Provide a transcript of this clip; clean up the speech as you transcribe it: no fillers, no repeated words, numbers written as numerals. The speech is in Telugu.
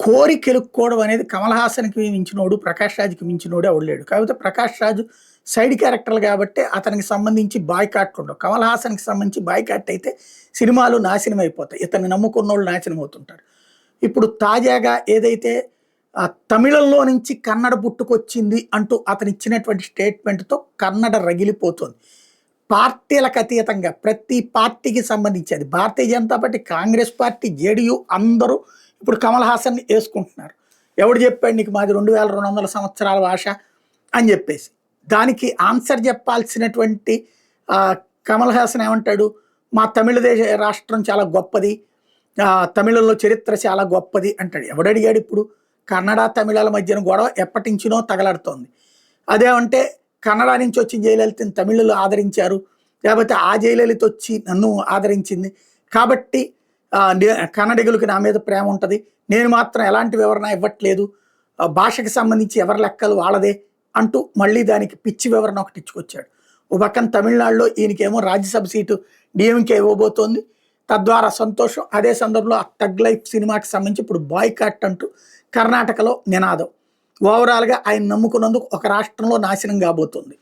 కోరి కెలుక్కోవడం అనేది కమల్ హాసన్కి మించినోడు, ప్రకాష్ రాజ్కి మించినోడు ఎవడు లేడు. కాకపోతే ప్రకాష్ రాజు సైడ్ క్యారెక్టర్లు కాబట్టి అతనికి సంబంధించి బాయ్కాట్లు ఉండవు. కమల్ హాసన్కి సంబంధించి బాయ్కాట్ అయితే సినిమాలు నాశనం అయిపోతాయి, ఇతన్ని నమ్ముకున్నోళ్ళు నాశనం అవుతుంటారు. ఇప్పుడు తాజాగా ఏదైతే తమిళంలో నుంచి కన్నడ పుట్టుకొచ్చింది అంటూ అతను ఇచ్చినటువంటి స్టేట్మెంట్తో కన్నడ రగిలిపోతుంది. పార్టీలకు అతీతంగా ప్రతి పార్టీకి సంబంధించి, అది Bharatiya Janata Party, Congress Party, JDU అందరూ ఇప్పుడు కమల్ హాసన్ని వేసుకుంటున్నారు. ఎవడు చెప్పాడు నీకు మాది 2200 సంవత్సరాల భాష అని చెప్పేసి. దానికి ఆన్సర్ చెప్పాల్సినటువంటి కమల్ హాసన్ ఏమంటాడు, మా తమిళ రాష్ట్రం చాలా గొప్పది, తమిళంలో చరిత్ర చాలా గొప్పది అంటాడు. ఎవడడిగాడు? ఇప్పుడు కన్నడ తమిళాల మధ్యన గొడవ ఎప్పటి నుంచినో తగలడుతోంది. అదేమంటే కన్నడ నుంచి వచ్చి జయలలితని తమిళులు ఆదరించారు, లేకపోతే ఆ జయలలిత వచ్చి నన్ను ఆదరించింది కాబట్టి కన్నడిగులకి నా మీద ప్రేమ ఉంటుంది, నేను మాత్రం ఎలాంటి వివరణ ఇవ్వట్లేదు, భాషకి సంబంధించి ఎవరి లెక్కలు వాళ్ళదే అంటూ మళ్ళీ దానికి పిచ్చి వివరణ ఒకటి ఇచ్చుకొచ్చాడు. ఓ పక్కన తమిళనాడులో ఈయనకేమో రాజ్యసభ సీటు డిఎంకే ఇవ్వబోతోంది, తద్వారా సంతోషం. అదే సందర్భంలో ఆ తగ్ లైఫ్ సినిమాకి సంబంధించి ఇప్పుడు బాయ్కాట్ అంటూ కర్ణాటకలో నినాదం. ఓవరాల్గా ఆయన నమ్ముకున్నందుకు ఒక రాష్ట్రంలో నాశనం కాబోతుంది.